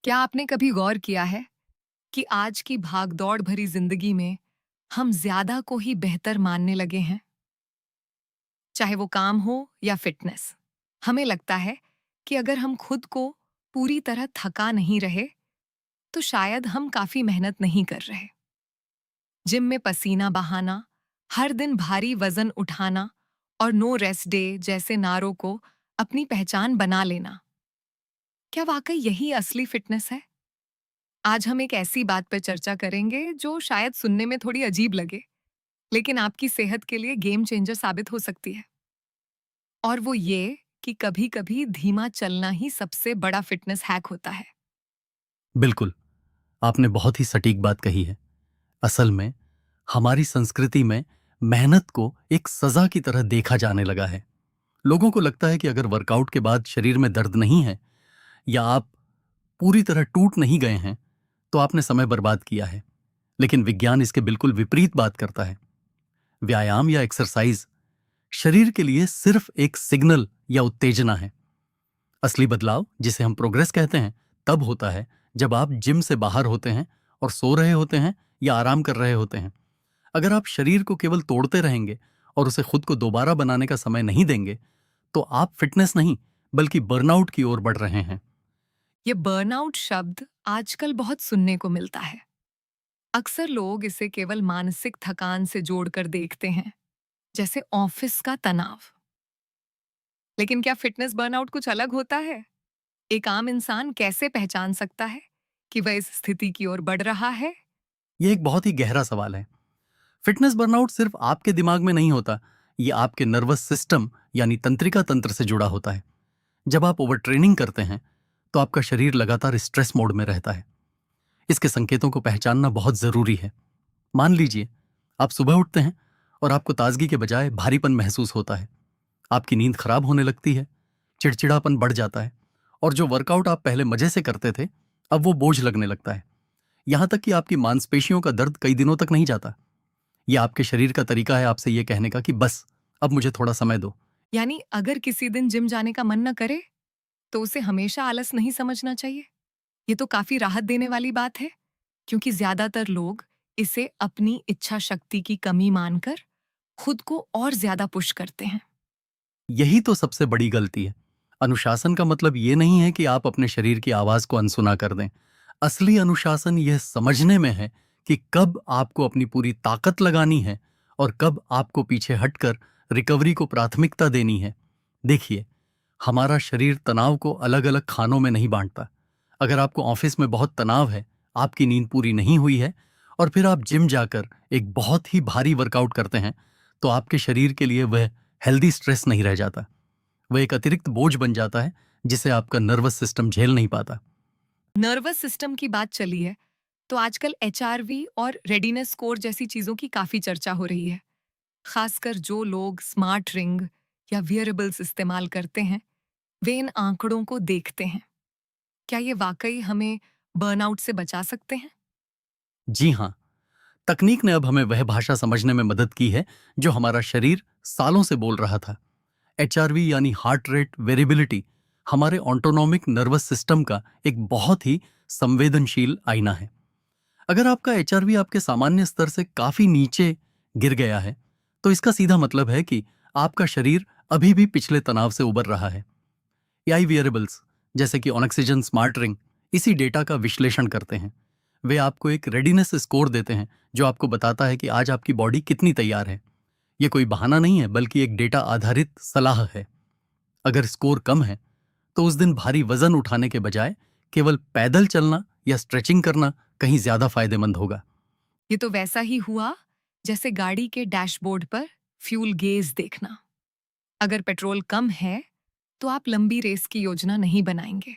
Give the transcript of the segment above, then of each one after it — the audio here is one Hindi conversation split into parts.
क्या आपने कभी गौर किया है कि आज की भागदौड़ भरी जिंदगी में हम ज्यादा को ही बेहतर मानने लगे हैं? चाहे वो काम हो या फिटनेस। हमें लगता है कि अगर हम खुद को पूरी तरह थका नहीं रहे तो शायद हम काफी मेहनत नहीं कर रहे। जिम में पसीना बहाना, हर दिन भारी वजन उठाना और नो रेस्ट डे जैसे नारों को अपनी पहचान बना लेना, क्या वाकई यही असली फिटनेस है? आज हम एक ऐसी बात पर चर्चा करेंगे जो शायद सुनने में थोड़ी अजीब लगे, लेकिन आपकी सेहत के लिए गेम चेंजर साबित हो सकती है। और वो ये कि कभी-कभी धीमा चलना ही सबसे बड़ा फिटनेस हैक होता है। बिल्कुल, आपने बहुत ही सटीक बात कही है। असल में हमारी संस्कृति में मेहनत को एक सजा की तरह देखा जाने लगा है। लोगों को लगता है कि अगर वर्कआउट के बाद शरीर में दर्द नहीं है या आप पूरी तरह टूट नहीं गए हैं, तो आपने समय बर्बाद किया है। लेकिन विज्ञान इसके बिल्कुल विपरीत बात करता है। व्यायाम या एक्सरसाइज शरीर के लिए सिर्फ एक सिग्नल या उत्तेजना है। असली बदलाव, जिसे हम प्रोग्रेस कहते हैं, तब होता है जब आप जिम से बाहर होते हैं और सो रहे होते हैं या आराम कर रहे होते हैं। अगर आप शरीर को केवल तोड़ते रहेंगे और उसे खुद को दोबारा बनाने का समय नहीं देंगे, तो आप फिटनेस नहीं बल्कि बर्नआउट की ओर बढ़ रहे हैं। ये बर्नआउट शब्द आजकल बहुत सुनने को मिलता है। अक्सर लोग इसे केवल मानसिक थकान से जोड़कर देखते हैं, जैसे ऑफिस का तनाव। लेकिन क्या फिटनेस बर्नआउट कुछ अलग होता है? एक आम इंसान कैसे पहचान सकता है कि वह इस स्थिति की ओर बढ़ रहा है? ये एक बहुत ही गहरा सवाल है। फिटनेस बर्नआउट सिर्फ आपके दिमाग में नहीं होता, ये आपके नर्वस सिस्टम यानी तंत्रिका तंत्र से जुड़ा होता है। जब आप ओवर ट्रेनिंग करते हैं, तो आपका शरीर लगातार स्ट्रेस मोड में रहता है। इसके संकेतों को पहचानना बहुत जरूरी है। मान लीजिए, आप सुबह उठते हैं और आपको ताजगी के बजाय भारीपन महसूस होता है। आपकी नींद खराब होने लगती है, चिड़चिड़ापन बढ़ जाता है, और जो वर्कआउट आप पहले मजे से करते थे, अब वो बोझ लगने लगता है। यहां तक कि आपकी मांसपेशियों का दर्द कई दिनों तक नहीं जाता। यह आपके शरीर का तरीका है आपसे यह कहने का कि बस अब मुझे थोड़ा समय दो। यानी अगर किसी दिन जिम जाने का मन न करे, तो उसे हमेशा आलस नहीं समझना चाहिए। ये तो काफी राहत देने वाली बात है, क्योंकि ज्यादातर लोग इसे अपनी इच्छा शक्ति की कमी मानकर खुद को और ज्यादा पुश करते हैं। यही तो सबसे बड़ी गलती है। अनुशासन का मतलब ये नहीं है कि आप अपने शरीर की आवाज को अनसुना कर दें। असली अनुशासन यह समझने में है कि कब आपको अपनी पूरी ताकत लगानी है और कब आपको पीछे हटकर रिकवरी को प्राथमिकता देनी है। देखिए, हमारा शरीर तनाव को अलग अलग खानों में नहीं बांटता। अगर आपको ऑफिस में बहुत तनाव है, आपकी नींद पूरी नहीं हुई है, और फिर आप जिम जाकर एक बहुत ही भारी वर्कआउट करते हैं, तो आपके शरीर के लिए वह हेल्दी स्ट्रेस नहीं रह जाता। वह एक अतिरिक्त बोझ बन जाता है जिसे आपका नर्वस सिस्टम झेल नहीं पाता। नर्वस सिस्टम की बात चली है, तो आजकल एचआरवी और रेडीनेस स्कोर जैसी चीजों की काफी चर्चा हो रही है। खासकर जो लोग स्मार्ट रिंग या वियरेबल्स इस्तेमाल करते हैं, वे इन आंकड़ों को देखते हैं। क्या ये वाकई हमें बर्नआउट से बचा सकते हैं? जी हाँ, तकनीक ने अब हमें वह भाषा समझने में मदद की है जो हमारा शरीर सालों से बोल रहा था। एचआरवी यानी हार्ट रेट वेरिएबिलिटी हमारे ऑटोनॉमिक नर्वस सिस्टम का एक बहुत ही संवेदनशील आईना है। अगर आपका एचआरवी आपके सामान्य स्तर से काफी नीचे गिर गया है, तो इसका सीधा मतलब है कि आपका शरीर अभी भी पिछले तनाव से उबर रहा है। एआई वेरिएबल्स जैसे कि ऑक्सीजन स्मार्ट रिंग इसी डेटा का विश्लेषण करते हैं। वे आपको एक रेडीनेस स्कोर देते हैं जो आपको बताता है कि आज आपकी बॉडी कितनी तैयार है। यह कोई बहाना नहीं है, बल्कि एक डेटा आधारित सलाह है। अगर स्कोर कम है, तो उस दिन भारी वजन उठाने के बजाय केवल पैदल चलना या स्ट्रेचिंग करना कहीं ज्यादा फायदेमंद होगा। ये तो वैसा ही हुआ जैसे गाड़ी के डैशबोर्ड पर फ्यूल गेज देखना। अगर पेट्रोल कम है, तो आप लंबी रेस की योजना नहीं बनाएंगे।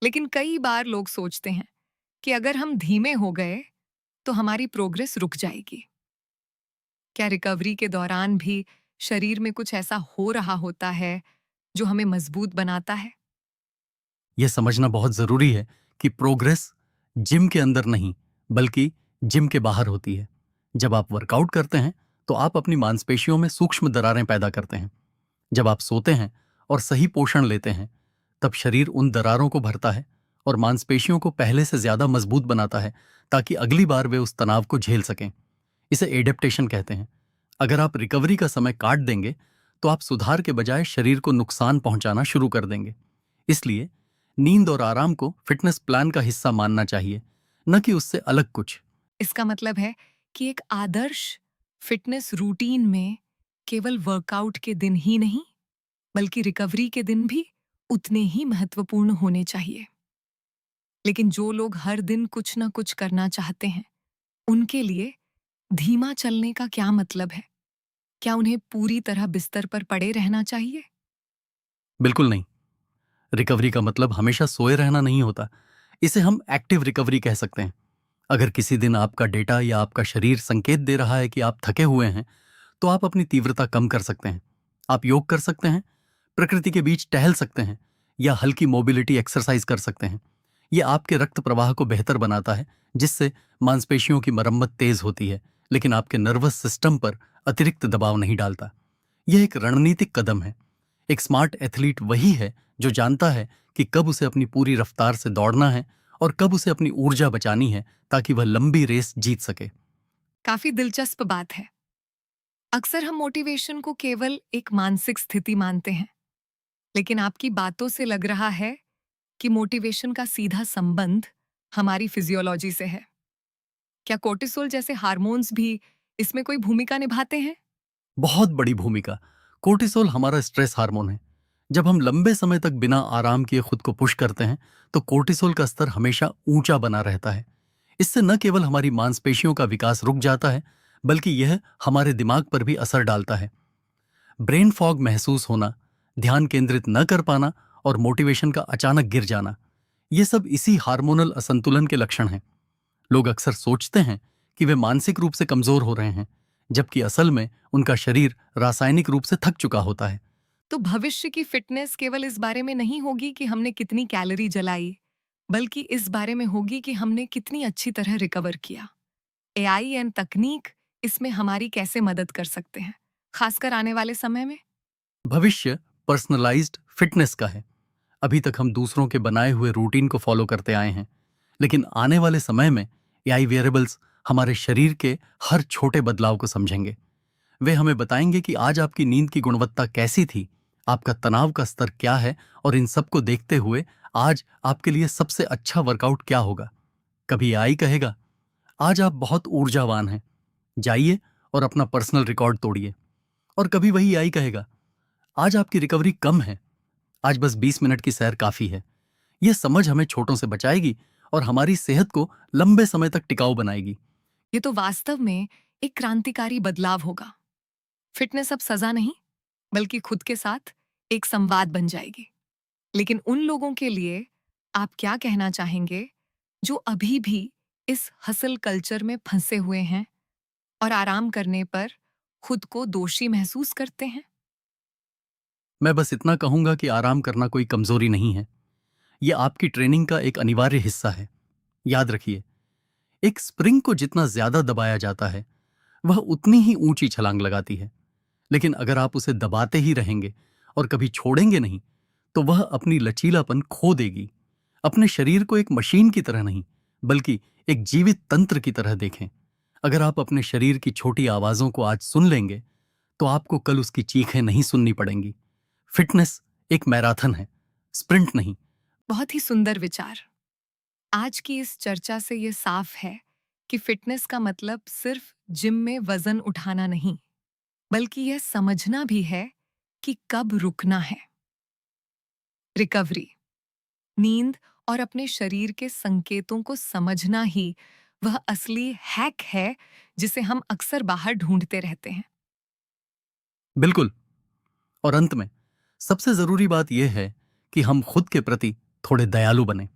लेकिन कई बार लोग सोचते हैं कि अगर हम धीमे हो गए, तो हमारी प्रोग्रेस रुक जाएगी। क्या रिकवरी के दौरान भी शरीर में कुछ ऐसा हो रहा होता है जो हमें मजबूत बनाता है? यह समझना बहुत जरूरी है कि प्रोग्रेस जिम के अंदर नहीं, बल्कि जिम के बाहर होती है। जब आप वर्कआउट करते हैं, तो आप अपनी मांसपेशियों में सूक्ष्म दरारें पैदा करते हैं। जब आप सोते हैं और सही पोषण लेते हैं, तब शरीर उन दरारों को भरता है और मांसपेशियों को पहले से ज्यादा मजबूत बनाता है ताकि अगली बार वे उस तनाव को झेल सकें। इसे एडेप्टेशन कहते हैं। अगर आप रिकवरी का समय काट देंगे तो आप सुधार के बजाय शरीर को नुकसान पहुंचाना शुरू कर देंगे। इसलिए नींद और आराम को फिटनेस प्लान का हिस्सा मानना चाहिए, न कि उससे अलग कुछ। इसका मतलब है कि एक आदर्श फिटनेस रूटीन में केवल वर्कआउट के दिन ही नहीं, बल्कि रिकवरी के दिन भी उतने ही महत्वपूर्ण होने चाहिए। लेकिन जो लोग हर दिन कुछ न कुछ करना चाहते हैं, उनके लिए धीमा चलने का क्या मतलब है? क्या उन्हें पूरी तरह बिस्तर पर पड़े रहना चाहिए? बिल्कुल नहीं। रिकवरी का मतलब हमेशा सोए रहना नहीं होता। इसे हम एक्टिव रिकवरी कह सकते हैं। अगर किसी दिन आपका डेटा या आपका शरीर संकेत दे रहा है कि आप थके हुए हैं, तो आप अपनी तीव्रता कम कर सकते हैं। आप योग कर सकते हैं, प्रकृति के बीच टहल सकते हैं, या हल्की मोबिलिटी एक्सरसाइज कर सकते हैं। यह आपके रक्त प्रवाह को बेहतर बनाता है, जिससे मांसपेशियों की मरम्मत तेज होती है, लेकिन आपके नर्वस सिस्टम पर अतिरिक्त दबाव नहीं डालता। यह एक रणनीतिक कदम है। एक स्मार्ट एथलीट वही है जो जानता है कि कब उसे अपनी पूरी रफ्तार से दौड़ना है और कब उसे अपनी ऊर्जा बचानी है ताकि वह लंबी रेस जीत सके। काफी दिलचस्प बात है। अक्सर हम मोटिवेशन को केवल एक मानसिक स्थिति मानते हैं, लेकिन आपकी बातों से लग रहा है कि मोटिवेशन का सीधा संबंध हमारी फिजियोलॉजी से है। क्या कोर्टिसोल जैसे हार्मोन्स भी इसमें कोई भूमिका निभाते हैं? बहुत बड़ी भूमिका। कोर्टिसोल हमारा स्ट्रेस हार्मोन है। जब हम लंबे समय तक बिना आराम किए खुद को पुश करते हैं, तो कोर्टिसोल का स्तर हमेशा ऊंचा बना रहता है। इससे न केवल हमारी मांसपेशियों का विकास रुक जाता है, बल्कि यह हमारे दिमाग पर भी असर डालता है। ब्रेन फॉग महसूस होना, ध्यान केंद्रित न कर पाना और मोटिवेशन का अचानक गिर जाना, ये सब इसी हार्मोनल असंतुलन के लक्षण हैं। लोग अक्सर सोचते हैं कि वे मानसिक रूप से कमजोर हो रहे हैं, जबकि असल में उनका शरीर रासायनिक रूप से थक चुका होता है। तो भविष्य की फिटनेस केवल इस बारे में नहीं होगी कि हमने कितनी कैलोरी जलाई, बल्कि इस बारे में होगी कि हमने कितनी अच्छी तरह रिकवर किया। एआई एंड तकनीक इसमें हमारी कैसे मदद कर सकते हैं, खासकर आने वाले समय में? भविष्य पर्सनलाइज्ड फिटनेस का है। अभी तक हम दूसरों के बनाए हुए रूटीन को फॉलो करते आए हैं, लेकिन आने वाले समय में एआई वेयरेबल्स हमारे शरीर के हर छोटे बदलाव को समझेंगे। वे हमें बताएंगे कि आज आपकी नींद की गुणवत्ता कैसी थी, आपका तनाव का स्तर क्या है, और इन सब को देखते हुए आज आपके लिए सबसे अच्छा वर्कआउट क्या होगा। कभी एआई कहेगा, आज आप बहुत ऊर्जावान हैं, जाइए और अपना पर्सनल रिकॉर्ड तोड़िए। और कभी वही एआई कहेगा, आज आपकी रिकवरी कम है, आज बस 20 मिनट की सैर काफी है। यह समझ हमें छोटों से बचाएगी और हमारी सेहत को लंबे समय तक टिकाऊ बनाएगी। ये तो वास्तव में एक क्रांतिकारी बदलाव होगा। फिटनेस अब सजा नहीं, बल्कि खुद के साथ एक संवाद बन जाएगी। लेकिन उन लोगों के लिए आप क्या कहना चाहेंगे जो अभी भी इस हसल कल्चर में फंसे हुए हैं और आराम करने पर खुद को दोषी महसूस करते हैं? मैं बस इतना कहूंगा कि आराम करना कोई कमजोरी नहीं है। यह आपकी ट्रेनिंग का एक अनिवार्य हिस्सा है। याद रखिए, एक स्प्रिंग को जितना ज्यादा दबाया जाता है, वह उतनी ही ऊंची छलांग लगाती है। लेकिन अगर आप उसे दबाते ही रहेंगे और कभी छोड़ेंगे नहीं, तो वह अपनी लचीलापन खो देगी। अपने शरीर को एक मशीन की तरह नहीं, बल्कि एक जीवित तंत्र की तरह देखें। अगर आप अपने शरीर की छोटी आवाजों को आज सुन लेंगे, तो आपको कल उसकी चीखें नहीं सुननी पड़ेंगी। फिटनेस एक मैराथन है, स्प्रिंट नहीं। बहुत ही सुंदर विचार। आज की इस चर्चा से ये साफ है कि फिटनेस का मतलब सिर्फ जिम में वजन उठाना नहीं, बल्कि यह समझना भी है कि कब रुकना है। रिकवरी, नींद और अपने शरीर के संकेतों को समझना ही वह असली हैक है जिसे हम अक्सर बाहर ढूंढते रहते हैं। बिल्कुल। और अंत में सबसे जरूरी बात यह है कि हम खुद के प्रति थोड़े दयालु बने।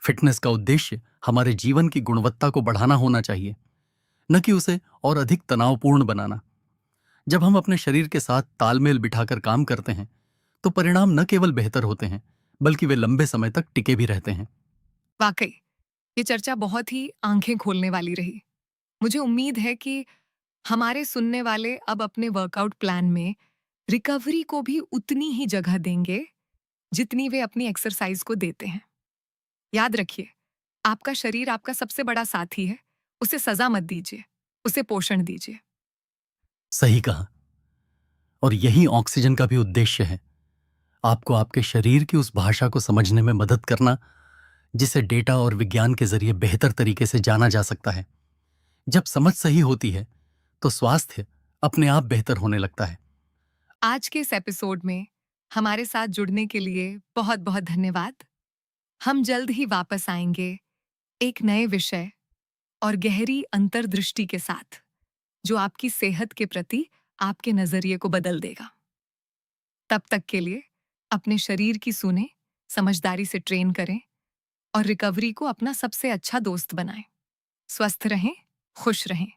फिटनेस का उद्देश्य हमारे जीवन की गुणवत्ता को बढ़ाना होना चाहिए, न कि उसे और अधिक तनावपूर्ण बनाना। जब हम अपने शरीर के साथ तालमेल बिठाकर काम करते हैं, तो परिणाम न केवल बेहतर होते हैं, बल्कि वे लंबे समय तक टिके भी रहते हैं। वाकई, ये चर्चा बहुत ही आंखें खोलने वाली रही। मुझे उम्मीद है कि हमारे सुनने वाले अब अपने वर्कआउट प्लान में रिकवरी को भी उतनी ही जगह देंगे जितनी वे अपनी एक्सरसाइज को देते हैं। याद रखिए, आपका शरीर आपका सबसे बड़ा साथी है। उसे सजा मत दीजिए, उसे पोषण दीजिए। सही कहा। और यही ऑक्सीजन का भी उद्देश्य है, आपको आपके शरीर की उस भाषा को समझने में मदद करना जिसे डेटा और विज्ञान के जरिए बेहतर तरीके से जाना जा सकता है। जब समझ सही होती है तो स्वास्थ्य अपने आप बेहतर होने लगता है। आज के इस एपिसोड में हमारे साथ जुड़ने के लिए बहुत बहुत धन्यवाद। हम जल्द ही वापस आएंगे एक नए विषय और गहरी अंतर्दृष्टि के साथ, जो आपकी सेहत के प्रति आपके नजरिए को बदल देगा। तब तक के लिए अपने शरीर की सुने, समझदारी से ट्रेन करें और रिकवरी को अपना सबसे अच्छा दोस्त बनाएं। स्वस्थ रहें, खुश रहें।